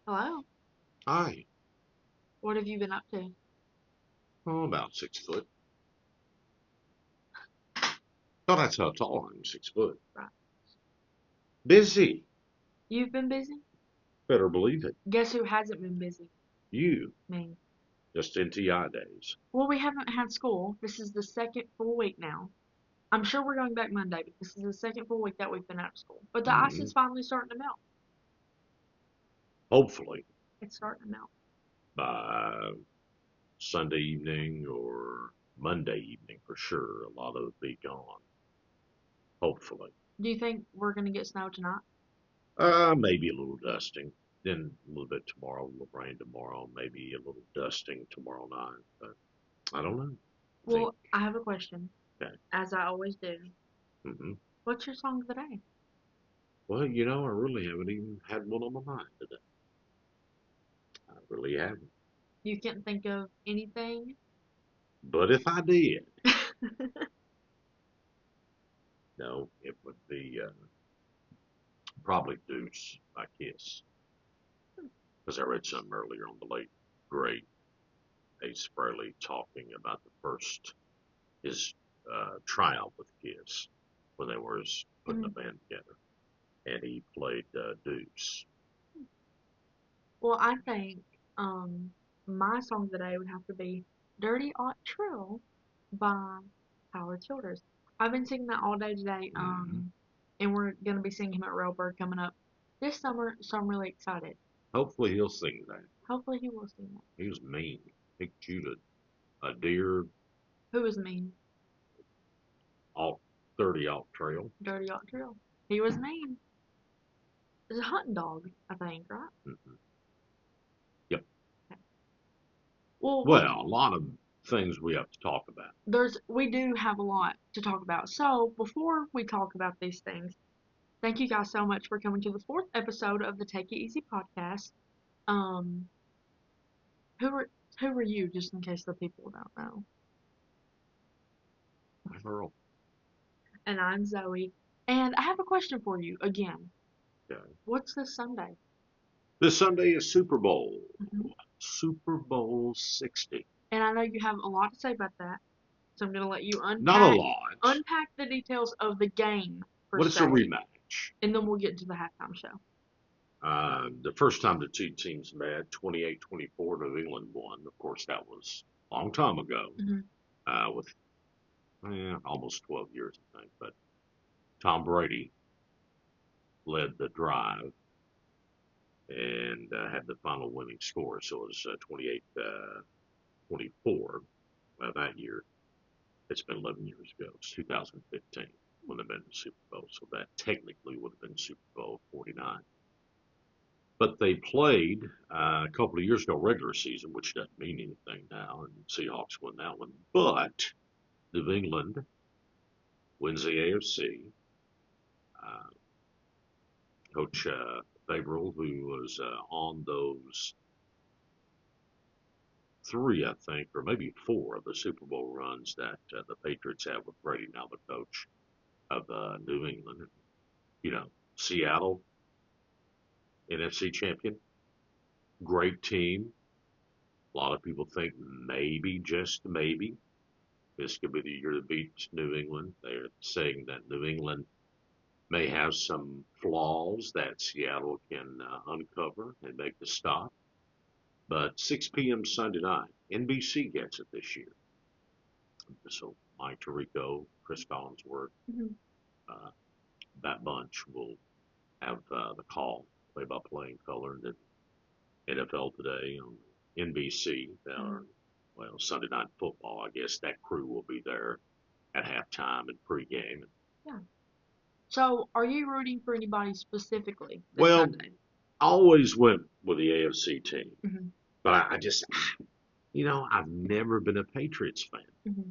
Hello. Hi. What have you been up to? Oh, about 6 foot. Oh, that's how tall I am, 6 foot. Right. Busy. You've been busy? Better believe it. Guess who hasn't been busy? You, Me. just in TI days. Well, we haven't had school. This is the second full week now. I'm sure we're going back Monday, but this is the second full week that we've been out of school. But the ice Hmm. is finally starting to melt. Hopefully It's starting to melt. by Sunday evening or Monday evening for sure, a lot of it will be gone. Hopefully. Do you think we're going to get snow tonight? Maybe a little dusting. Then a little bit tomorrow, a little rain tomorrow, maybe a little dusting tomorrow night. But I don't know. I think, Well, I have a question, okay. as I always do. Hmm. What's your song of the day? Well, I really haven't even had one on my mind today. I really haven't. You can't think of anything? But if I did, no, it would be probably Deuce by Kiss. Because I read something earlier on the late, great Ace Frehley talking about his triumph with Kiss when they were putting the Mhm. band together. And he played Deuce. Well, I think um my song of the day would have to be Dirty Aught Trill by Howard Childers. I've been singing that all day today, Hmm. and we're gonna be singing him at Railbird coming up this summer, so I'm really excited. Hopefully he'll sing that. Hopefully he will sing that. He was mean. He shoot a deer Who is mean? off 30 off trail. Dirty Aught Trill. He was mean. It's a hunting dog, I think, right? Hmm. Yep. Okay. Well, Well, a lot of things we have to talk about. we do have a lot to talk about. So before we talk about these things, thank you guys so much for coming to the fourth episode of the Take It Easy podcast. Um, who are who are you, just in case the people don't know? Earl. And I'm Zoe. And I have a question for you again. Okay. What's this Sunday? This Sunday is Super Bowl. Hmm. Super Bowl 60. And I know you have a lot to say about that, so I'm gonna let you Not a unpack lot, the details of the game per but it's a se, rematch. and then we'll get into the halftime show. The first time the two teams met, 28-24, New England won. Of course, that was a long time ago, Hmm. with almost 12 years, I think. But Tom Brady led the drive and had the final winning score. So it was 28 24 that year. It's been 11 years ago. It's 2015 when they been in the Super Bowl. So that technically would have been Super Bowl 49. But they played a couple of years ago regular season, which doesn't mean anything now, and Seahawks won that one. But New England wins the AFC. Uh, Coach Favorable, who was on those three, I think, or maybe four of the Super Bowl runs that the Patriots have with Brady, now the coach of New England. You know, Seattle, NFC champion, great team. A lot of people think maybe, just maybe, this could be the year to beat New England. They're saying that New England may have some flaws that Seattle can uncover and make the stop. But 6 p.m. Sunday night, NBC gets it this year. So Mike Tirico, Chris Collinsworth, Hmm. uh, that bunch will have the call, play-by-play in color, and then NFL Today on NBC. Hmm. Or, well, Sunday Night Football. I guess that crew will be there at halftime and pregame. Yeah. So, are you rooting for anybody specifically this Well, Sunday? I always went with the AFC team, Hmm. but I just, I've never been a Patriots fan. Hmm.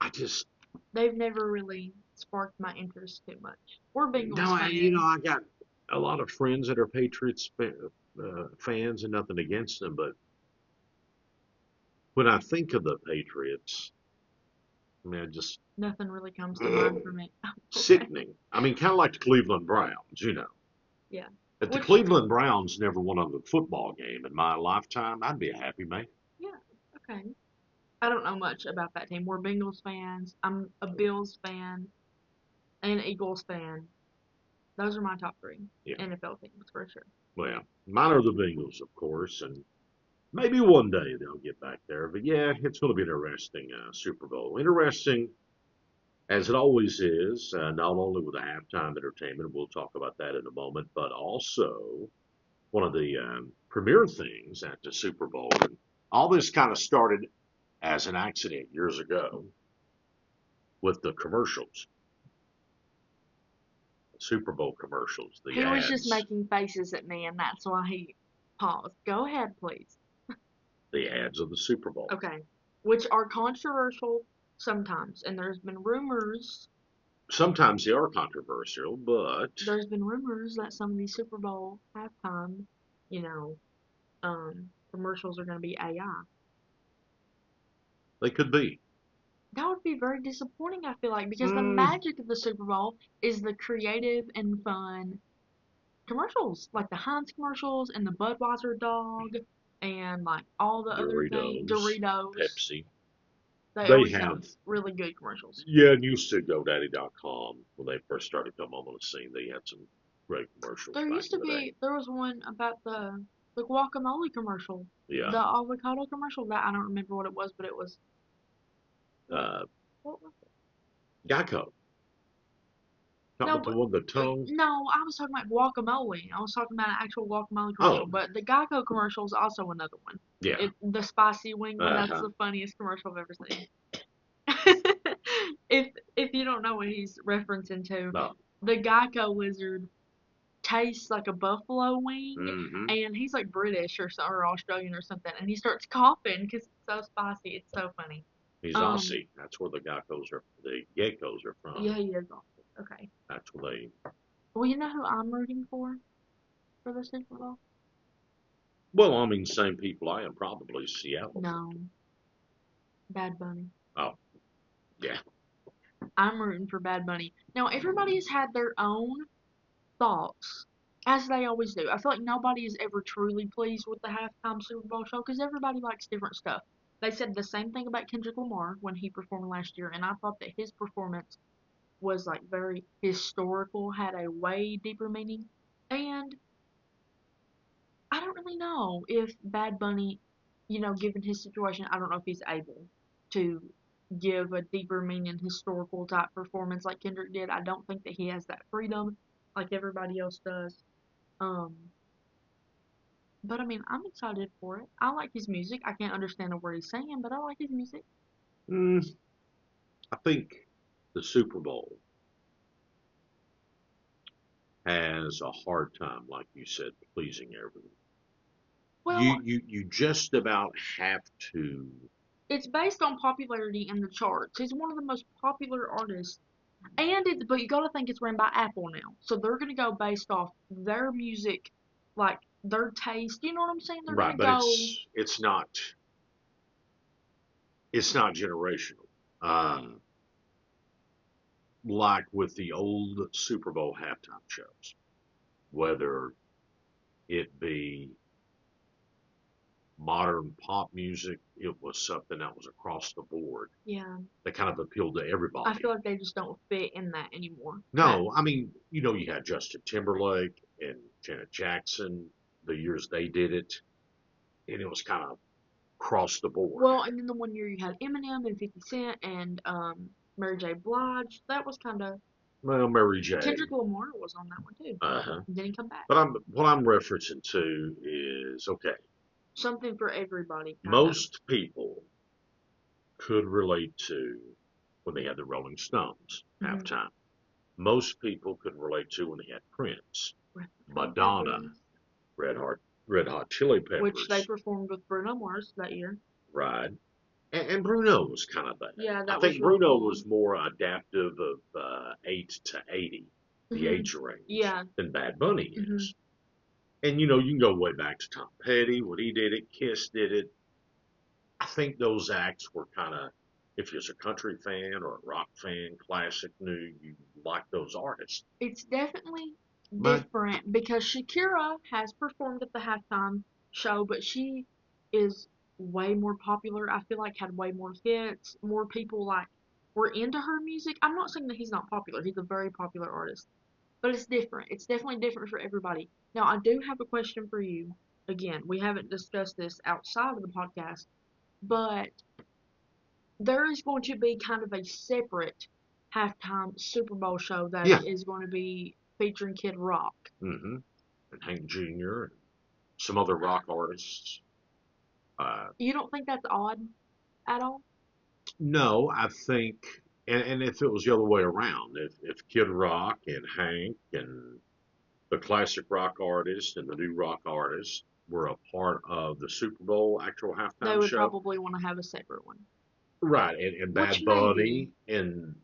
I just, They've never really sparked my interest too much. We're no, Bengals fans. I got a lot of friends that are Patriots fans, and nothing against them, but when I think of the Patriots, I mean, I just Nothing really comes to mind for me. Okay. sickening. I mean, kind of like the Cleveland Browns. Yeah. If the Which, Cleveland Browns never won a football game in my lifetime, I'd be a happy man. yeah, okay. I don't know much about that team. We're Bengals fans. I'm a Bills fan and Eagles fan. Those are my top three Yeah. NFL teams for sure. Well, mine are the Bengals, of course, and maybe one day they'll get back there. But yeah, it's going to be an interesting Super Bowl. Interesting as it always is, not only with the halftime entertainment, we'll talk about that in a moment, but also one of the premier things at the Super Bowl. And all this kind of started as an accident years ago with the commercials, Super Bowl commercials, the He was just ads, making faces at me, and that's why he paused. Go ahead, please. the ads of the Super Bowl. Okay. Which are controversial sometimes, and there's been rumors. Sometimes they are controversial, but There's been rumors that some of these Super Bowl halftime, you know, commercials are going to be AI. they could be. That would be very disappointing, I feel like, because the Mm, magic of the Super Bowl is the creative and fun commercials, like the Heinz commercials and the Budweiser dog and like all the other things, Doritos, Doritos. Pepsi. They They always have have, really good commercials. yeah, and used to GoDaddy.com when they first started coming on the scene. They had some great commercials There back used in to the day. be, there was one about the guacamole commercial, Yeah. the avocado commercial. That I don't remember what it was, but it was Uh, what was it? Geico. Talking No, about the but one, the tongue. no, I was talking about guacamole. I was talking about an actual guacamole commercial. Oh, But the Geico commercial is also another one. yeah. The spicy wing one. That's Uh-huh. the funniest commercial I've ever seen. If you don't know what he's referencing to, No. the Geico lizard tastes like a buffalo wing, Mm-hmm. and he's like British or Australian or something, and he starts coughing because it's so spicy. It's so funny. He's Um, Aussie. That's where the geckos are from. yeah, he is awesome. Okay. That's where they. Well, you know who I'm rooting for the Super Bowl? Well, I mean, same people I am, probably Seattle. No, Bad Bunny. Oh, yeah. I'm rooting for Bad Bunny. Now, everybody has had their own thoughts, as they always do. I feel like nobody is ever truly pleased with the halftime Super Bowl show because everybody likes different stuff. They said the same thing about Kendrick Lamar when he performed last year, and I thought that his performance was like very historical, had a way deeper meaning. And I don't really know if Bad Bunny, given his situation, I don't know if he's able to give a deeper meaning historical type performance like Kendrick did. I don't think that he has that freedom like everybody else does. Um, but I mean, I'm excited for it. I like his music. I can't understand a word he's saying, but I like his music. Mm, I think the Super Bowl has a hard time, like you said, pleasing everyone. You Well, you you just about have to. it's based on popularity in the charts. He's one of the most popular artists. But you gotta think it's ran by Apple now. So they're gonna go based off their music, like their taste. You know what I'm saying? They're Right, gonna but go, it's not generational. Like with the old Super Bowl halftime shows, whether it be modern pop music, it was something that was across the board yeah. that kind of appealed to I everybody. feel like they just don't fit in that anymore. That No, I mean, you had Justin Timberlake and Janet Jackson the years they did it, and it was kind of across the board. well, and then the one year you had Eminem and 50 Cent and Mary J. Blige. That was kind of Well, Mary J. Kendrick Lamar was on that one too. Uh-huh. And then he come back. But what I'm referencing to is okay. Something for everybody, kind of. Most people could relate to when they had the Rolling Stones Mm-hmm. halftime. Most people could relate to when they had Prince, Madonna, Red Hot Red Hot Chili Which they Peppers, performed with Bruno Mars that year. right? And Bruno was kind of that. Yeah, I that was think real Bruno cool. was more adaptive of 8 to 80, the Hmm. age range, Yeah. than Bad Bunny Hmm. is. And you can go way back to Tom Petty when he did it, Kiss did it. I think those acts were kind of, if you're a country fan or a rock fan, classic, new, you like those artists. It's definitely But different because Shakira has performed at the halftime show, but she is way more popular. I feel like had way more hits, more people like were into her music. I'm not saying that he's not popular. He's a very popular artist, but it's different. It's definitely different for everybody. Now, I do have a question for you. Again, we haven't discussed this outside of the podcast, but there is going to be kind of a separate halftime Super Bowl show that yeah, is going to be featuring Kid Rock. hmm and Hank Jr. and some other rock artists. Uh, You don't think that's odd at all? no, I think, and if it was the other way around, if Kid Rock and Hank and the classic rock artist and the new rock artist were a part of the Super Bowl actual They halftime would show, probably want to have a separate one. right? And Which Bad maybe. Bunny and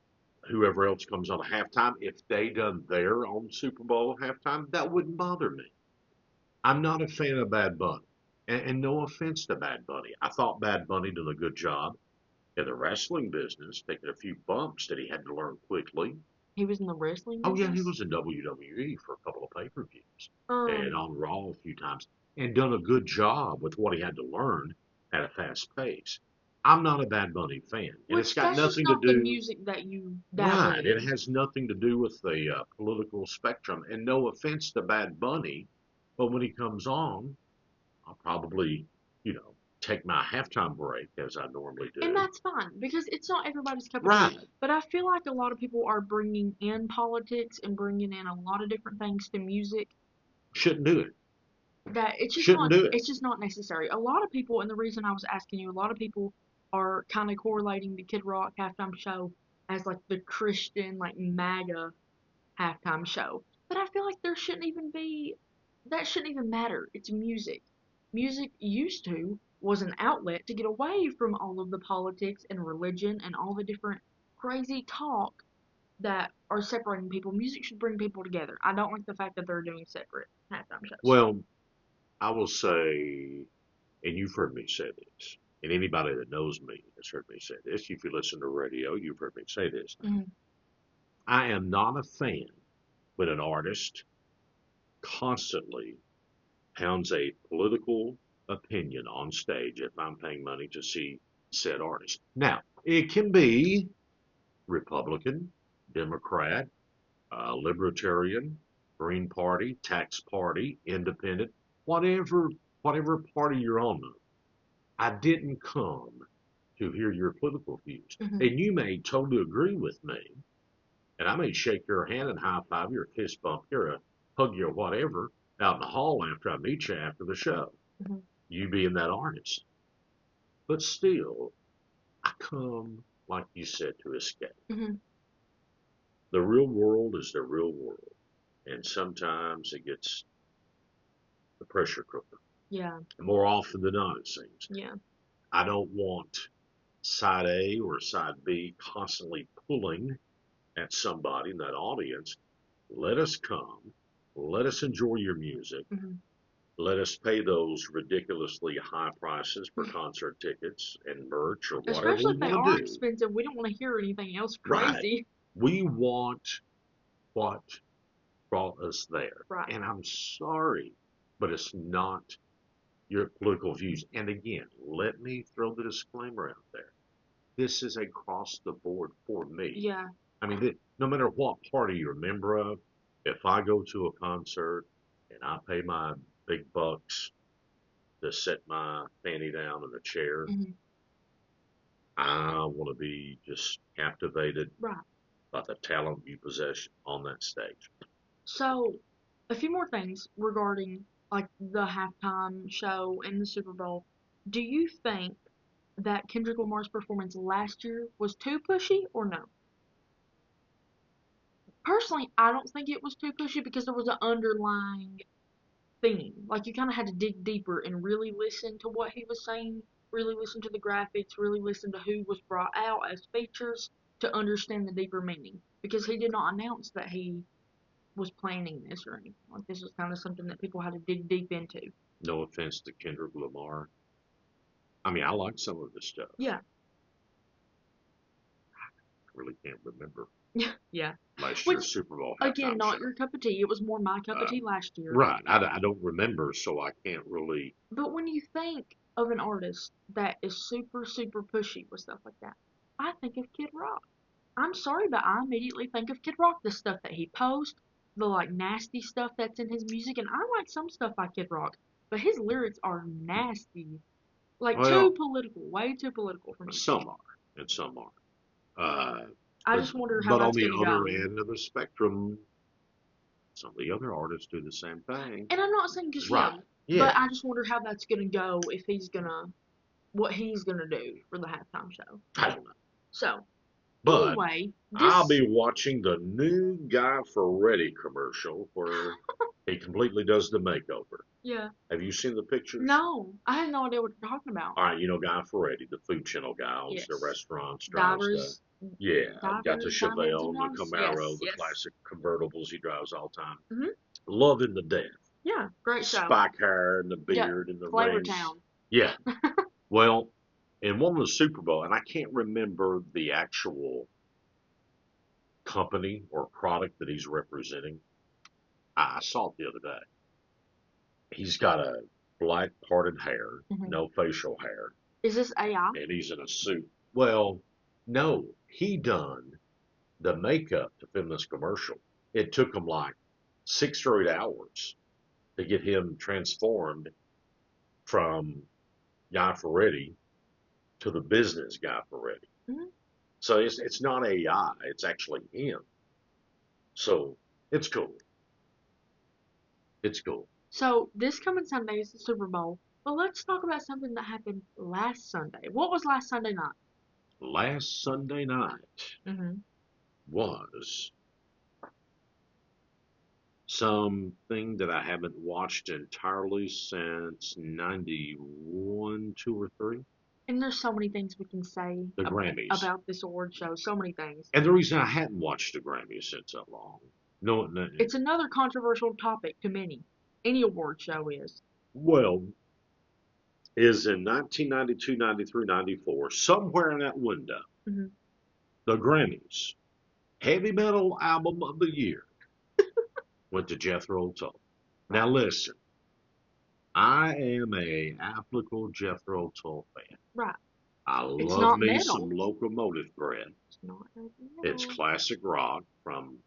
whoever else comes on halftime, if they done their own Super Bowl halftime, that wouldn't bother me. I'm not a fan of Bad Bunny. And no offense to Bad Bunny. I thought Bad Bunny did a good job in the wrestling business, taking a few bumps that he had to learn quickly. He was in the wrestling Oh, yeah, he business? was in WWE for a couple of pay per views and Um, on Raw a few times and done a good job with what he had to learn at a fast pace. I'm not a Bad Bunny fan, and it's which got that's just nothing to not the do. music that you dabble Right. It in. has nothing to do with the political spectrum. And no offense to Bad Bunny, but when he comes on, I'll probably, take my halftime break as I normally And do. that's fine because it's not everybody's cup of tea. Right. But I feel like a lot of people are bringing in politics and bringing in a lot of different things to music Shouldn't do it. that Shouldn't do it. it's just not necessary. A lot of people, and the reason I was asking you, a lot of people are kind of correlating the Kid Rock halftime show as like the Christian like MAGA halftime show. But I feel like there shouldn't even be that shouldn't even matter. It's music. Music used to was an outlet to get away from all of the politics and religion and all the different crazy talk that are separating people. Music should bring people together. I don't like the fact that they're doing separate halftime shows. Well, I will say, and you've heard me say this, and anybody that knows me has heard me say this. If you listen to radio, you've heard me say this. Mhm. I am not a fan when an artist constantly pounds a political opinion on stage if I'm paying money to see said artist. Now, it can be Republican, Democrat, Libertarian, Green Party, Tax Party, Independent, whatever party you're on. I didn't come to hear your political views, Mhm. and you may totally agree with me, and I may shake your hand and high five you or kiss bump you or hug you or whatever out in the hall after I meet you after the show. Mhm. You being that artist, but still, I come like you said to escape. Mhm. The real world is the real world, and sometimes it gets the pressure cooker. Yeah. More often than not, it seems. Yeah. I don't want side A or side B constantly pulling at somebody in that audience. Let us come. Let us enjoy your music. Mhm. Let us pay those ridiculously high prices for concert tickets and merch or whatever Especially we if they want to are do. expensive, we don't want to hear anything else Right. crazy. We want what brought us there. Right. And I'm sorry, but it's not your political views. And again, let me throw the disclaimer out there. This is across the board for me. Yeah. I mean, no matter what party you're a member of, if I go to a concert and I pay my big bucks to sit my fanny down in a chair, Mhm. I want to be just captivated Right. by the talent you possess on that stage. So, a few more things regarding like the halftime show and the Super Bowl. Do you think that Kendrick Lamar's performance last year was too pushy or no? Personally, I don't think it was too pushy because there was an underlying theme. Like you kind of had to dig deeper and really listen to what he was saying, really listen to the graphics, really listen to who was brought out as features to understand the deeper meaning. Because he did not announce that he was planning this or anything. Like this was kind of something that people had to dig deep into. No offense to Kendrick Lamar. I mean, I like some of this stuff. Yeah. I really can't remember. Yeah. last Which, year's Super Bowl again, halftime not show. your cup of tea. It was more my cup of Uh, tea last year. right. I don't remember, so I can't really. But when you think of an artist that is super, super pushy with stuff like that, I think of Kid Rock. I'm sorry, but I immediately think of Kid Rock. The stuff that he posts, the like nasty stuff that's in his music, and I like some stuff by Kid Rock, but his lyrics are nasty. Like too Well, political, way too political for me. some are, and some aren't. Uh, I but just wonder how but on that's the gonna other go. end of the spectrum, some of the other artists do the same thing. And I'm not saying just Right. him, but Yeah. I just wonder how that's gonna go if he's gonna what he's gonna do for the halftime show. I don't know. So But anyway, I'll this be watching the new Guy Fieri commercial where he completely does the makeover. yeah. Have you seen the pictures? No, I had no idea what you're talking about. All right, you know Guy Fieri, the Food Channel guy, owns the Yes. restaurants, drives the Divers, yeah, got the diamonds Chevelle and and the rose. Camaro, Yes, the yes. classic convertibles he drives all the time. Mhm. Love him to death. Yeah, great show. Spike hair and the Yeah, beard and the Flavor rings. Town. Yeah. Well, in one of the Super Bowl, and I can't remember the actual company or product that he's representing. I saw it the other day. He's got a black parted hair, Mhm. no facial hair, Is this AI? and he's in a suit. Well, no, he done the makeup to film this commercial. It took him like 6 or 8 hours to get him transformed from Guy Fieri to the business Guy Fieri. Mhm. So it's not AI, it's actually him. So it's cool. It's cool. So this coming Sunday is the Super Bowl. But let's talk about something that happened last Sunday. What was last Sunday night? Last Sunday night Mm-hmm. was something that I haven't watched entirely since 91, 2 or 3, And there's so many things we can say the Grammys. about this award show. So many things. And the reason I hadn't watched the Grammys since that long, no, no, It's another controversial topic to many. Any award show is. well, is in 1992, 93, 94, somewhere in that window, Mm-hmm. the Grammys, Heavy Metal Album of the Year, went to Jethro Tull. Now listen, I am a applicable Jethro Tull fan. Right. I It's love not me metal. some locomotive bread. It's not heavy It's metal. classic rock from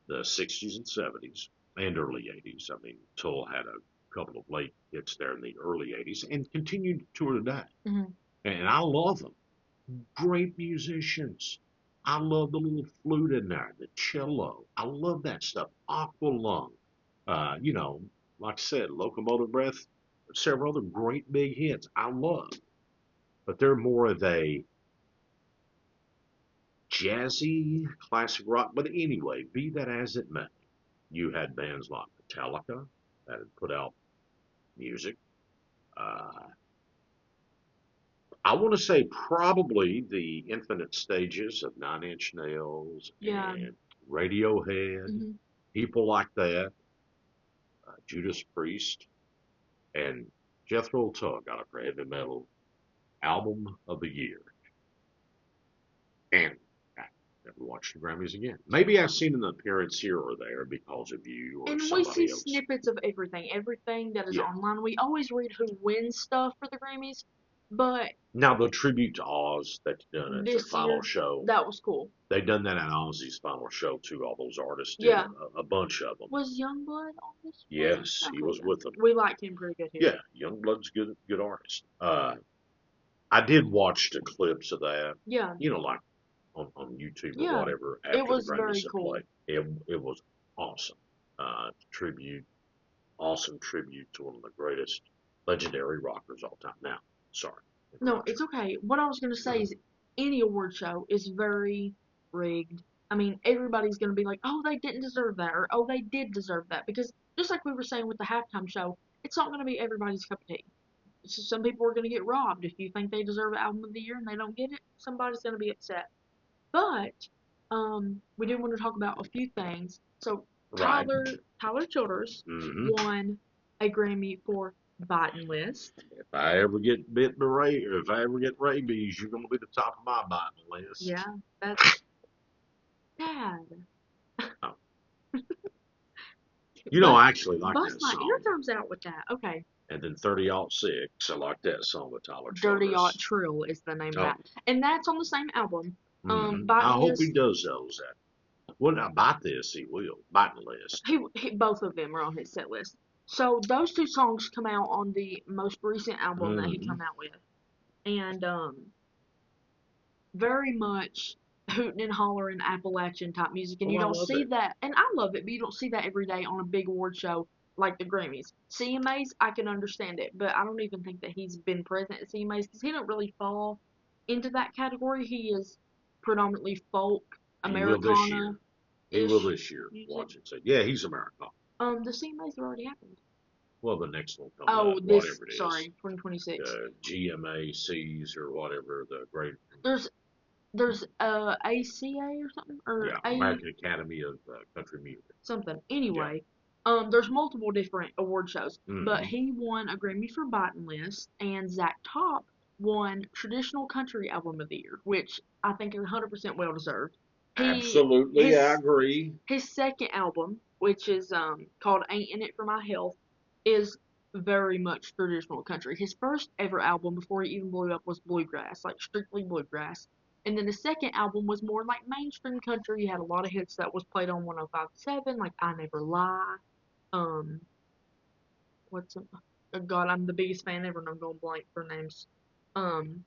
the 60s and 70s and early 80s. I mean, Tull had a couple of late hits there in the early 80s and continued to tour today. Mm-hmm. And I love them. Great musicians. I love the little flute in there, the cello. I love that stuff. Aqualung. You know, like I said, Locomotive Breath, several other great big hits I love. But they're more of a jazzy classic rock. But anyway, be that as it may, you had bands like Metallica that had put out music. Uh, I want to say probably the infinite stages of Nine Inch Nails Yeah. and Radiohead, Mm-hmm. people like that, Judas Priest, and Jethro Tull got a heavy metal album of the year. And I never watched the Grammys again. Maybe I've seen an appearance here or there because of you or And we see somebody else. snippets of everything that is Yeah. online. We always read who wins stuff for the Grammys, but Now the tribute to Oz that you done at the this final year show, that was cool. they done that at Ozzy's final show too. All those artists did Yeah. a bunch of them. Was Youngblood on this one? Yes, he Okay, was yeah. with them. We liked him pretty good here. Yeah, Youngblood's good artist. I did watch the clips of that. Yeah. You know, like on YouTube or Yeah. whatever It after the was very Grammys had cool. played. It was awesome. Tribute, awesome tribute to one of the greatest legendary rockers of all time. Now, sorry. No, it's okay. What I was going to say is any award show is very rigged. I mean, everybody's going to be like, oh, they didn't deserve that, or oh, they did deserve that. Because just like we were saying with the halftime show, it's not going to be everybody's cup of tea. So some people are going to get robbed. If you think they deserve album of the year and they don't get it, somebody's going to be upset. But we do want to talk about a few things. So Right. Tyler Childers hmm won a Grammy for Biting List. If I ever get bit by if I ever get rabies, you're gonna be the top of my biting list. Yeah, that's Dad. Oh. You know, I actually like Bust that my song. eardrums out with that. Okay. And then 30-06, I like that song with Tyler Dirty Yacht Childress. Trill is the name of Oh, that. And that's on the same album. I Bite hope he List. does those. When I bite this, he will. Biting list. Both of them are on his set list. So those two songs come out on the most recent album that he Mm-hmm. come out with. And very much hooting and hollering Appalachian type music, and Oh, you I don't love see it. that. And I love it, but you don't see that every day on a big award show like the Grammys. CMAs, I can understand it, but I don't even think that he's been present at CMAs because he don't really fall into that category. He is predominantly folk, He will this Americana year. He will ish this year. music. Watch it. Say, yeah, he's American. The CMAs have already happened. Well, the next one coming up, Oh, this whatever it is, sorry, 2026. GMACs or whatever, the great, There's ACA or something or yeah, A American Academy of Country Music. something. Yeah. Anyway, there's multiple different award shows, but Mm-hmm. he won a Grammy for Biting List, and Zach Top won Traditional Country Album of the Year, which I think is 100% well deserved. He Absolutely, I his agree. his second album, which is called Ain't in It for My Health, is very much traditional country. His first ever album before he even blew up was bluegrass, like strictly bluegrass. And then the second album was more like mainstream country. He had a lot of hits that was played on 105.7, like I Never Lie. Um, what's God, I'm the biggest fan ever, and I'm going blank for names.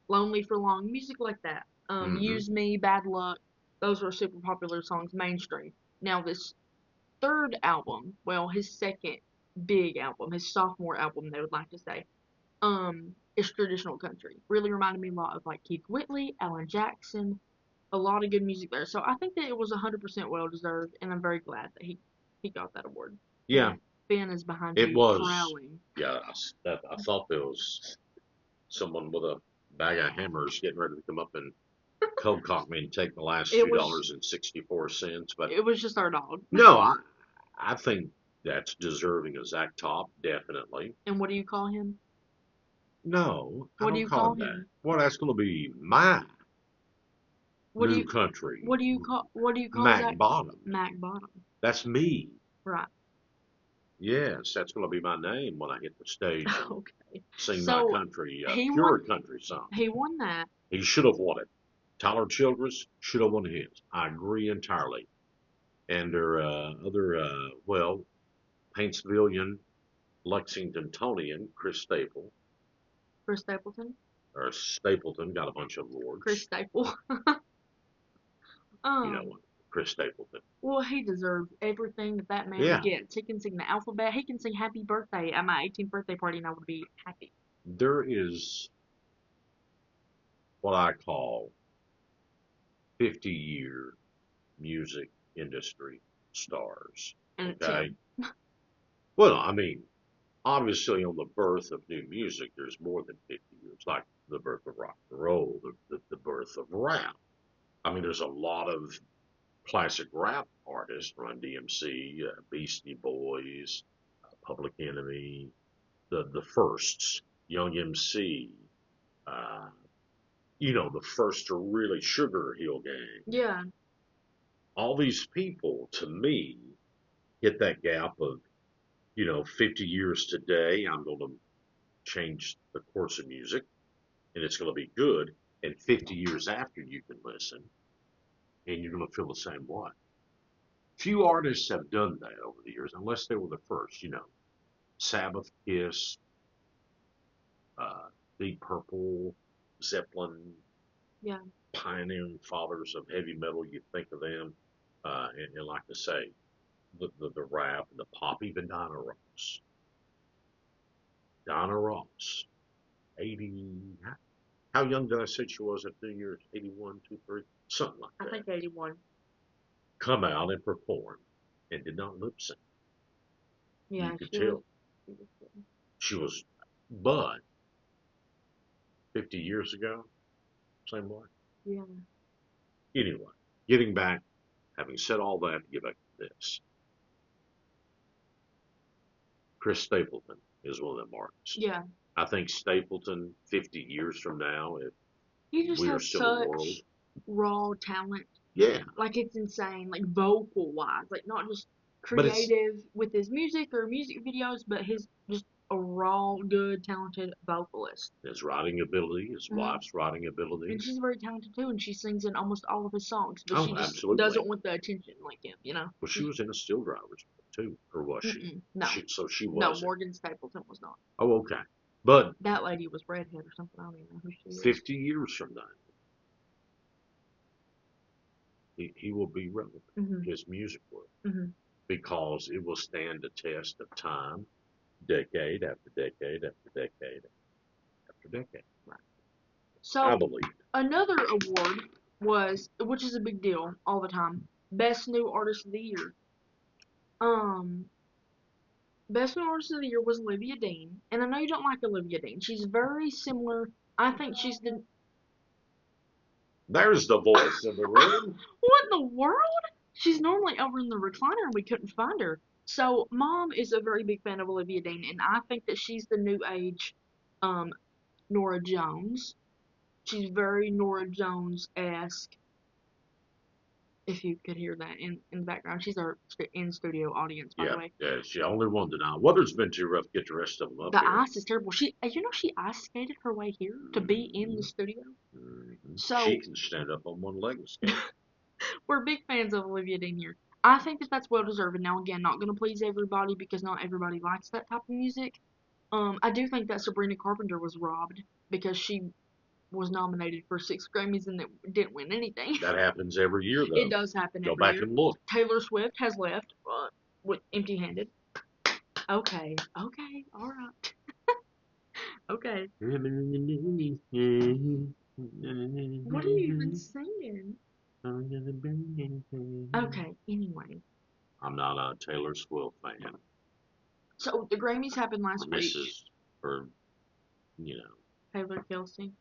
Lonely for Long, music like that. Mm-hmm. Use Me, Bad Luck. Those were super popular songs, mainstream. Now this third album, well, his second big album, his sophomore album, they would like to say, is traditional country. Really reminded me a lot of like Keith Whitley, Alan Jackson, a lot of good music there. So I think that it was 100% well deserved, and I'm very glad that he got that award. Yeah, Ben is behind it you, was. growling. Yeah, I thought there was someone with a bag of hammers getting ready to come up and cold cock me and take the last It two was dollars and 64 cents. But it was just our dog. no, I think that's deserving of Zach Top, definitely. And what do you call him? No, I What do don't you call call him that. him? Well, that's going to be my What do new you country, what do you call Mac Zach? Bottom. Mac Bottom. That's me. Right. Yes, that's going to be my name when I hit the stage and Okay. sing my So country, he pure won country song. he won that. He should have won it. Tyler Childress should have won his. I agree entirely. And their other, well, Paintsvillian, Lexingtonian, Chris Staple, Chris Stapleton. or Stapleton, got a bunch of Chris awards. Staple. You know, um Chris Stapleton. well, he deserves everything that that man Yeah, gets. He can sing the alphabet. He can sing Happy Birthday at my 18th birthday party, and I would be happy. there is what I call 50-year music industry stars. And it's Okay? him. Well, I mean, obviously on the birth of new music, there's more than 50 years, like the birth of rock and roll, the birth of rap. I mean, there's a lot of classic rap artists, Run DMC, Beastie Boys, Public Enemy, the firsts, Young MC, uh, the first to really Sugar Hill Gang. Yeah. All these people, to me, hit that gap of, 50 years today, I'm going to change the course of music and it's going to be good. And 50 years after, you can listen and you're going to feel the same way. Few artists have done that over the years, unless they were the first, Sabbath, Kiss, uh, Deep Purple, Zeppelin, Yeah. pioneering fathers of heavy metal. You think of them, and like I say, the rap and the pop, even Donna Ross. Donna Ross, 80. How young did I say she was at New Year's? 81, 2, 3, something like I that. think 81. Come out and perform and did not lip sync. You Yeah, could she was. tell she was, but 50 years ago, same way. Yeah. Anyway, getting back, having said all that, to get back to this. Chris Stapleton is one of them artists. Yeah. I think Stapleton, 50 years from now, if He just we are has still a world, such raw talent. Yeah, Like, it's insane, like, vocal wise. Like, not just but it's creative with his music or music videos, but his just a raw, good, talented vocalist. his writing ability, his Hmm. wife's writing ability. And she's very talented too, and she sings in almost all of his songs, but she Oh, just absolutely. doesn't want the attention like him, you know? Well, she was in a Steel Drivers too, or was she? No. So she No, wasn't. Morgan Stapleton was not. Oh, okay. But That lady was redhead or something. I don't even know who she is. 50 years from now, he will be relevant. Hmm. His music will, Hmm. because it will stand the test of time, decade after decade after decade after decade. Right. I So, believe. another award was, which is a big deal all the time, Best New Artist of the Year. Um, Best New Artist of the Year was Olivia Dean, and I know you don't like Olivia Dean. She's very similar. I think she's the. There's the voice in the room. What in the world? She's normally over in the recliner and we couldn't find her. So, Mom is a very big fan of Olivia Dean, and I think that she's the new age um, Nora Jones. She's very Nora Jones esque. If you could hear that in the background, she's our in studio audience, by the Yeah, way. yeah, it's the only one tonight. Weather's been too rough to get the rest of them up The here. ice is terrible. She ice skated her way here to be in the studio. She So can stand up on one leg and skate. we're big fans of Olivia Dean here. I think that that's well deserved. Now again, not gonna please everybody because not everybody likes that type of music. I do think that Sabrina Carpenter was robbed because she was nominated for 6 Grammys and didn't win anything. That happens every year, It though. does happen Go every back year. and look. Taylor Swift has left with empty-handed. Okay, okay, all right, okay. What are you even singing? Okay, anyway. I'm not a Taylor Swift fan. So the Grammys happened last week. Mrs. or, you know, Taylor Kelsey.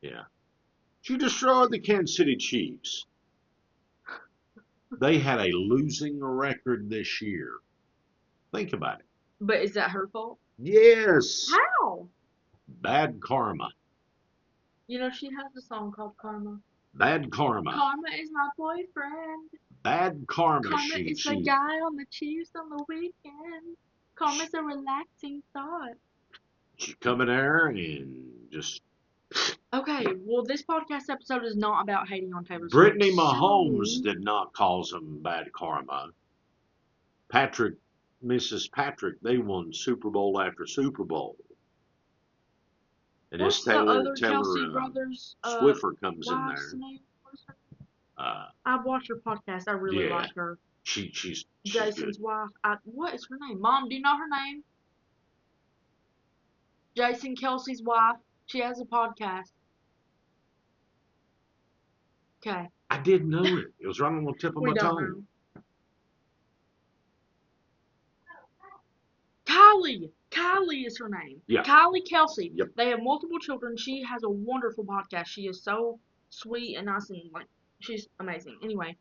yeah. She destroyed the Kansas City Chiefs. They had a losing record this year. Think about it. But is that her fault? Yes. How? Bad karma. You know, she has a song called Karma. Bad karma. Karma is my boyfriend. Bad karma. Karma is the guy on the Chiefs on the weekend. Karma's a relaxing thought. She come in there and just. Okay, well, this podcast episode is not about hating on Taylor Swift. Brittany Mahomes did not cause them bad karma. Mrs. Patrick, they won Super Bowl after Super Bowl. And What's this the other Kelsey Taylor brothers? Swiffer comes in Wife's there. name? What's her? Uh, I've watched her podcast. I really yeah, like her. she's Jason's good. wife. What is her name? Mom, do you know her name? Jason Kelsey's wife. She has a podcast. Okay. I didn't know it. It was right on the tip of We my don't tongue. know. Kylie is her name. Yeah. Kylie Kelsey. Yep. They have multiple children. She has a wonderful podcast. She is so sweet and nice and like she's amazing. Anyway,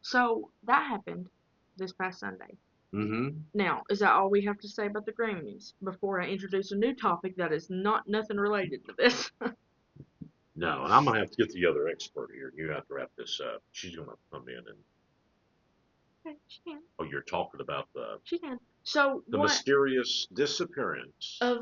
so that happened this past Sunday. Mm-hmm. Now, is that all we have to say about the Grammys before I introduce a new topic that is nothing related to this? No, and I'm gonna have to get the other expert here. You have to wrap this up. She's gonna come in and. Okay, she can. Oh, you're talking about She can. So the mysterious disappearance of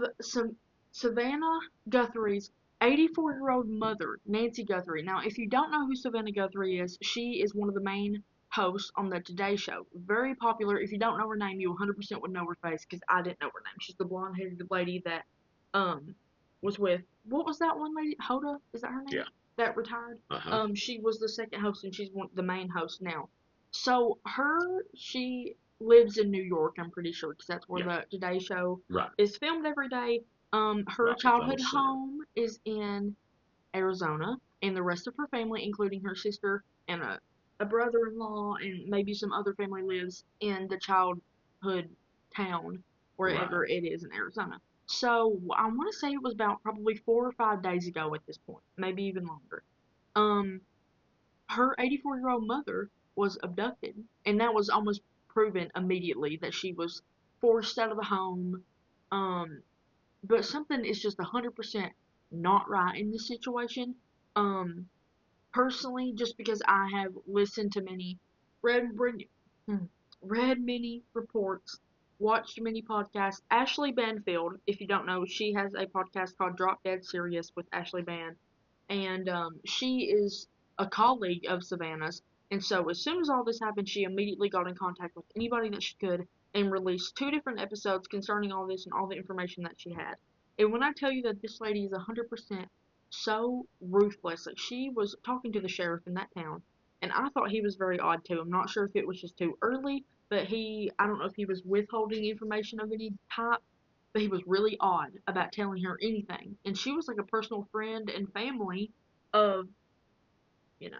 Savannah Guthrie's 84-year-old mother, Nancy Guthrie. Now, if you don't know who Savannah Guthrie is, she is one of the main hosts on the Today Show. Very popular. If you don't know her name, you 100% would know her face because I didn't know her name. She's the blonde-headed lady that was with, what was that one lady? Hoda? Is that her name? Yeah. That retired? Uh-huh. She was the second host and she's the main host now. So she lives in New York, I'm pretty sure, because that's where the Today Show is filmed every day. Her childhood home is in Arizona, and the rest of her family, including her sister and a brother-in-law and maybe some other family, lives in the childhood town, wherever it is in Arizona. So I want to say it was about probably 4 or 5 days ago at this point, maybe even longer. Her 84-year-old mother was abducted, and that was almost proven immediately that she was forced out of the home. But something is just 100% not right in this situation. personally, just because I have listened to read, read, read many reports, watched many podcasts. Ashley Banfield, if you don't know, she has a podcast called Drop Dead Serious with Ashley Ban, and she is a colleague of Savannah's. And so, as soon as all this happened, she immediately got in contact with anybody that she could and released 2 different episodes concerning all this and all the information that she had. And when I tell you that this lady is 100% so ruthless, like she was talking to the sheriff in that town, and I thought he was very odd too. I'm not sure if it was just too early, but I don't know if he was withholding information of any type, but he was really odd about telling her anything. And she was like a personal friend and family of, you know,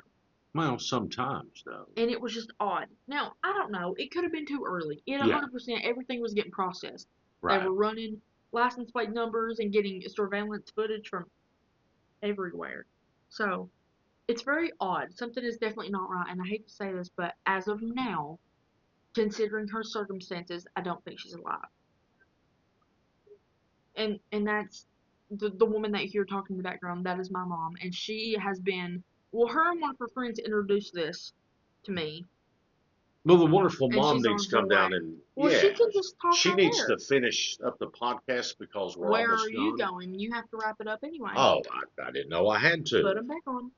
Well, sometimes though. and it was just odd. Now, I don't know. It could have been too early. It Yeah. 100%, everything was getting processed. Right. They were running license plate numbers and getting surveillance footage from everywhere. So, it's very odd. Something is definitely not right, and I hate to say this, but as of now, considering her circumstances, I don't think she's alive. And that's the woman that you hear talking in the background. That is my mom, and she has been. Well, her and one of her friends introduced this to me, Well, the wonderful and mom she's needs on to her come way. down and Well, she can just talk she right needs there. to finish up the podcast because we're Where almost are you done. going? You have to wrap it up anyway. Oh, I didn't know I had Put to. them back on.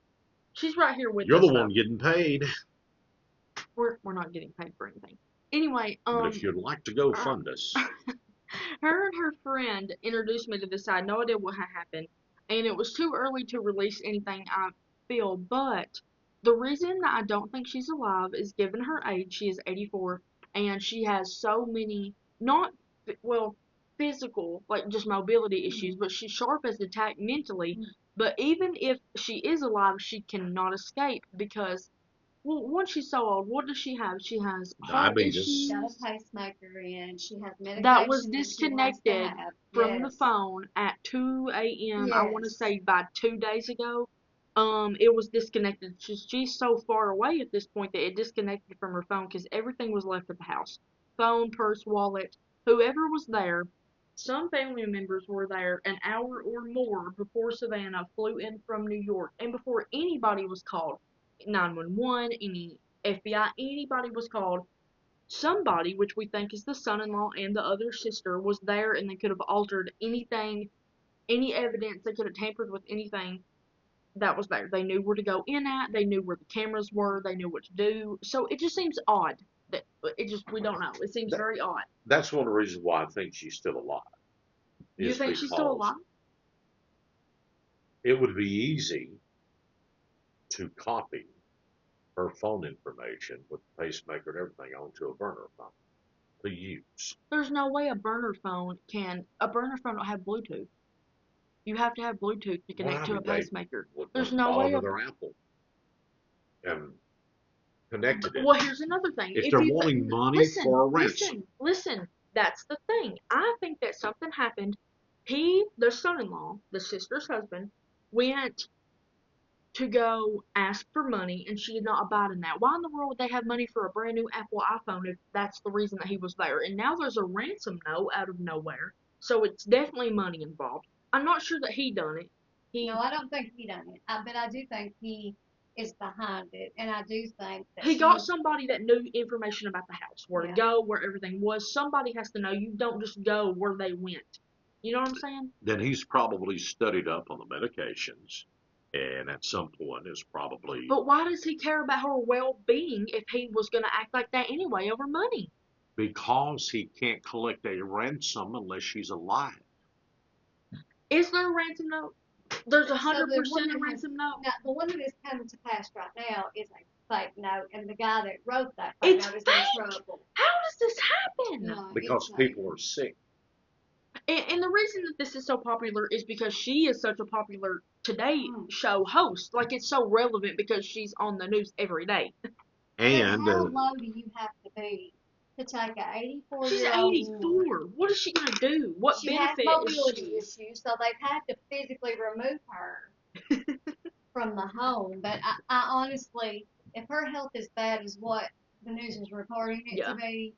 She's right here with You're us. the one getting paid. We're not getting paid for anything. Anyway, But if you'd like to go fund us. Her and her friend introduced me to this. I had no idea what had happened, and it was too early to release anything, I feel, but the reason that I don't think she's alive is given her age. She is 84, and she has so many, not, well, physical, like just mobility issues, but she's sharp as a tack mentally. But even if she is alive, she cannot escape because, well, once she's so old, what does she have? She has heart Diabetes. issues. She got a pacemaker in. She has medication That was that she has to disconnected have. from the Yes. phone at 2 a.m. I want to Yes. say by 2 days ago. It was disconnected. She's so far away at this point that it disconnected from her phone because everything was left at the house. Phone, purse, wallet, whoever was there. Some family members were there an hour or more before Savannah flew in from New York and before anybody was called. 911, any FBI, anybody was called. Somebody, which we think is the son-in-law and the other sister, was there and they could have altered anything, any evidence. They could have tampered with anything that was there. They knew where to go in at. They knew where the cameras were. They knew what to do. So it just seems odd that we don't know. It seems very odd. That's one of the reasons why I think she's still alive. You think she's still alive? It would be easy to copy her phone information with the pacemaker and everything onto a burner phone to use. There's no way a burner phone don't have Bluetooth. You have to have Bluetooth to connect to a pacemaker. There's no way. Their Apple and connected it. Well, here's another thing. If they're wanting money for a ransom. Listen, that's the thing. I think that something happened. The son-in-law, the sister's husband, went to go ask for money, and she did not abide in that. Why in the world would they have money for a brand new Apple iPhone if that's the reason that he was there? And now there's a ransom note out of nowhere, so it's definitely money involved. I'm not sure that he done it. No, I don't think he done it. But I do think he is behind it, and I do think that he got somebody that knew information about the house, where to Yeah. go, where everything was. Somebody has to know. You don't just go where they went. You know what I'm saying? Then he's probably studied up on the medications, and at some point is probably. But why does he care about her well-being if he was going to act like that anyway over money? Because he can't collect a ransom unless she's alive. Is there a ransom note? There's 100% the a ransom note. Now, the one that is coming to pass right now is a fake note, and the guy that wrote that fake It's note is fake? in trouble. How does this happen? No, Because it's people are sick. And the reason that this is so popular is because she is such a popular Today show host. Like, it's so relevant because she's on the news every day. And how low do you have to be to take a 84-year-old? She's 84. What is she going to do? What she benefit has is mobility she? issues, so they've had to physically remove her from the home. But I honestly, if her health is bad as what the news is reporting it to be,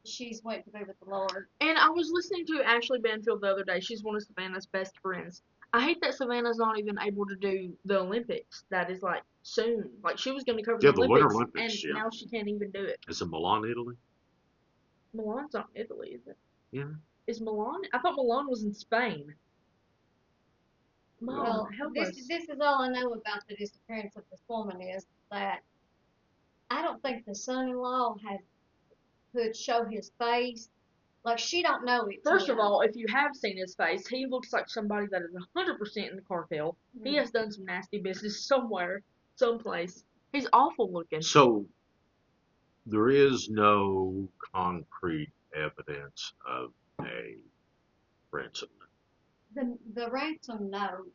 she's went to be with the Lord. And I was listening to Ashley Banfield the other day. She's one of Savannah's best friends. I hate that Savannah's not even able to do the Olympics. That is like soon. Like she was going to cover the Yeah, the Winter Olympics, and Olympics. Yeah, now she can't even do it. is it Milan, Italy? Milan's not in Italy, is it? Yeah. Is Milan? I thought Milan was in Spain. Mom, Well, help this us. this is all I know about the disappearance of this woman is that I don't think the son-in-law has could show his face. Like she don't know it's First of him. all, if you have seen his face, he looks like somebody that is 100% in the cartel. He has done some nasty business somewhere, someplace. He's awful looking. So there is no concrete evidence of a ransom. The ransom note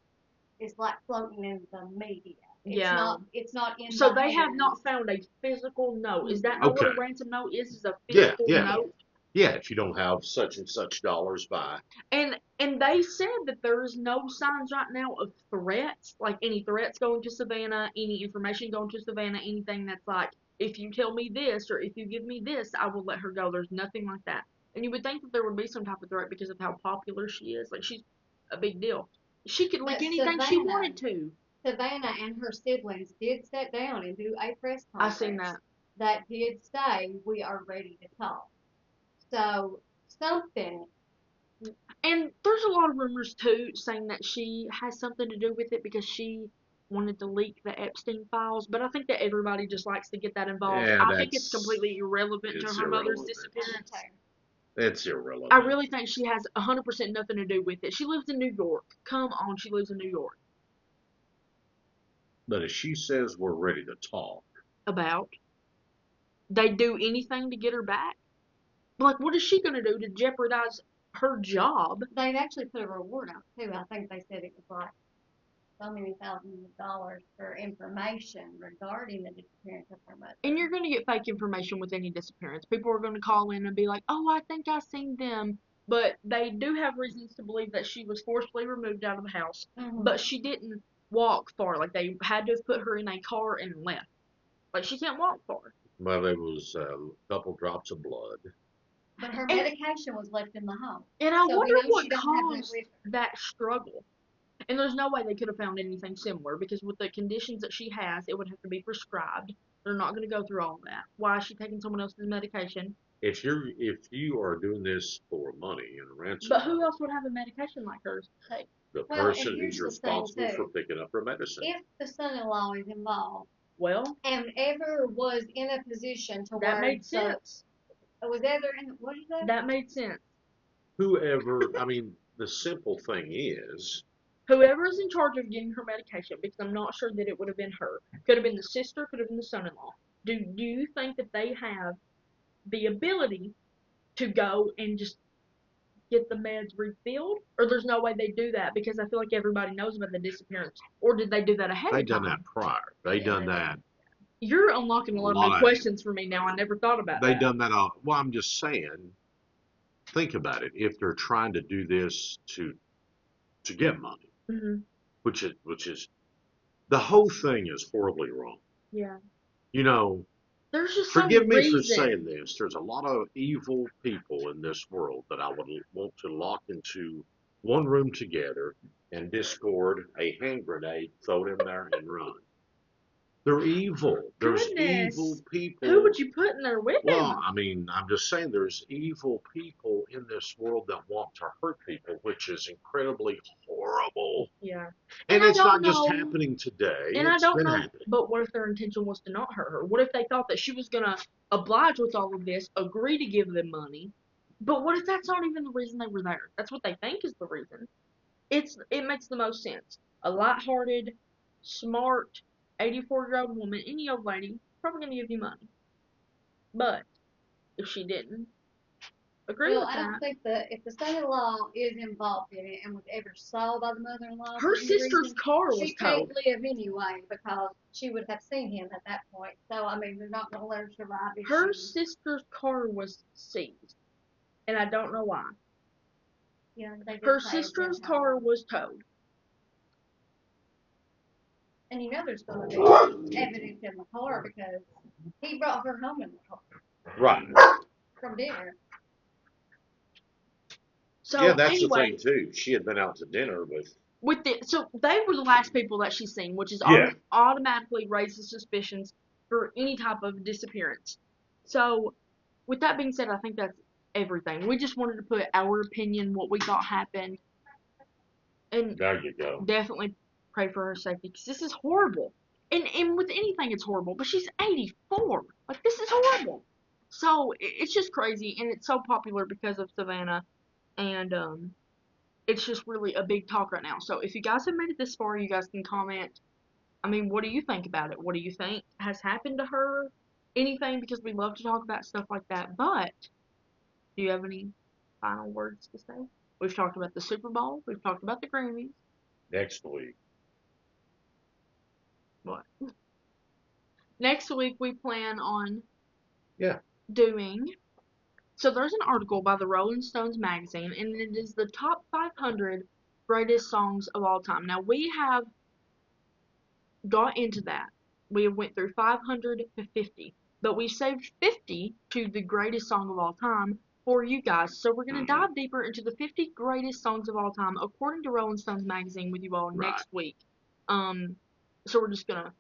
is like floating in the media. Yeah. It's not in So the they have hands. not found a physical note. Is that not what Okay. a ransom note is? Is a Yeah, physical yeah. note? Yeah, if you don't have such and such dollars by. And they said that there is no signs right now of threats, like any threats going to Savannah, any information going to Savannah, anything that's like, if you tell me this or if you give me this, I will let her go. There's nothing like that. And you would think that there would be some type of threat because of how popular she is. Like she's a big deal. She could leak But anything she wanted to. Savannah and her siblings did sit down and do a press I conference. seen that. That did say we are ready to talk. So something. And there's a lot of rumors too saying that she has something to do with it because she wanted to leak the Epstein files, but I think that everybody just likes to get that involved. Yeah, I think it's completely irrelevant to her mother's irrelevant. disappearance. It's irrelevant. I really think she has 100% nothing to do with it. She lives in New York. Come on, she lives in New York. But if she says we're ready to talk. About? They'd do anything to get her back? Like, what is she going to do to jeopardize her job? They've actually put a reward out too. I think they said it was like so many thousands of dollars for information regarding the disappearance of her mother. And you're going to get fake information with any disappearance. People are going to call in and be like, oh, I think I seen them. But they do have reasons to believe that she was forcibly removed out of the house. But she didn't walk far. Like, they had to have put her in a car and left. Like, she can't walk far. Well, there was a couple drops of blood. But her medication was left in the home. And I wonder what caused that struggle. And there's no way they could have found anything similar because with the conditions that she has, it would have to be prescribed. They're not going to go through all of that. Why is she taking someone else's medication? If you are doing this for money and ransom, but who else would have a medication like hers to take? The person who's responsible for picking up her medicine. If the son-in-law is involved, well, and ever was in a position to that made sense. Was ever in what is that? That made sense. Whoever, I mean, the simple thing is. Whoever is in charge of getting her medication, because I'm not sure that it would have been her. Could have been the sister, could have been the son-in-law. Do you think that they have the ability to go and just get the meds refilled? Or there's no way they do that because I feel like everybody knows about the disappearance. Or did they do that ahead of time? They done that prior. They done that. You're unlocking a lot of new questions for me now. I never thought about that. They done that all. Well, I'm just saying, think about it. If they're trying to do this to get money, which is the whole thing is horribly wrong. Yeah. You know, there's just forgive me for saying this. There's a lot of evil people in this world that I would want to lock into one room together and discord a hand grenade, throw it in there, and run. They're evil. There's evil people. Who would you put in there with them? Well, I mean, I'm just saying there's evil people in this world that want to hurt people, which is incredibly horrible. Yeah. And it's not just happening today. And I don't know, but what if their intention was to not hurt her? What if they thought that she was going to oblige with all of this, agree to give them money? But what if that's not even the reason they were there? That's what they think is the reason. It makes the most sense. A lighthearted, smart, 84-year-old woman, any old lady, probably going to give you money. But if she didn't agree with that. I don't think if the son-in-law is involved in it and was ever saw by the mother-in-law, her sister's car was towed. She can't live anyway because she would have seen him at that point. So, I mean, they're not going to let her survive. Her sister's car was seized, and I don't know why. Yeah, her sister's car was towed. And you know there's going to be evidence in the car because he brought her home in the car. Right. From dinner. So, yeah, that's anyway, the thing, too. She had been out to dinner with So they were the last people that she's seen, which is Yeah. automatically raises suspicions for any type of disappearance. So, with that being said, I think that's everything. We just wanted to put our opinion, what we thought happened, and There you go. definitely pray for her safety because this is horrible. And with anything, it's horrible. But she's 84. Like this is horrible. So it's just crazy, and it's so popular because of Savannah, and it's just really a big talk right now. So if you guys have made it this far, you guys can comment. I mean, what do you think about it? What do you think has happened to her? Anything, because we love to talk about stuff like that. But do you have any final words to say? We've talked about the Super Bowl. We've talked about the Grammys. Next week. What? Next week we plan on Yeah. doing. So there's an article by the Rolling Stones magazine, and it is the top 500 greatest songs of all time. Now we have got into that. We went through 500 to 50, but we saved 50 to the greatest song of all time for you guys. So we're going to dive deeper into the 50 greatest songs of all time according to Rolling Stones magazine with you all next week. So we're just going to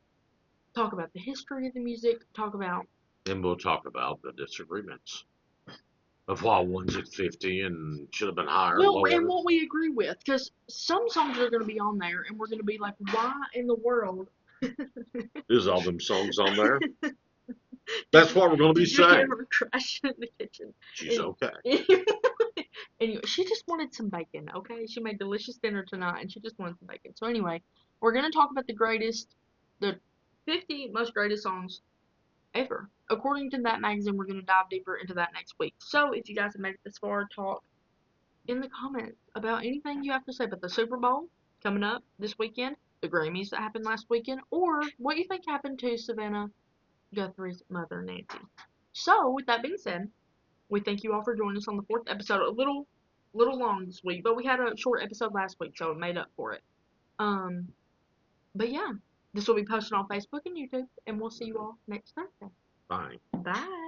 talk about the history of the music, talk about, and we'll talk about the disagreements of why one's at 50 and should have been higher. well, lower. and what we agree with, because some songs are going to be on there, and we're going to be like, why in the world? Is all them songs on there? That's what we're going to be Did you hear saying. her crashing in the kitchen? She's okay. Anyway, she just wanted some bacon, okay? She made delicious dinner tonight, and she just wanted some bacon. So anyway, we're going to talk about the 50 most greatest songs ever. According to that magazine, we're going to dive deeper into that next week. So if you guys have made it this far, talk in the comments about anything you have to say about the Super Bowl coming up this weekend, the Grammys that happened last weekend, or what you think happened to Savannah Guthrie's mother, Nancy. So, with that being said, we thank you all for joining us on the 4th episode. A little long this week, but we had a short episode last week, so it made up for it. But yeah, this will be posted on Facebook and YouTube, and we'll see you all next Thursday. Bye. Bye.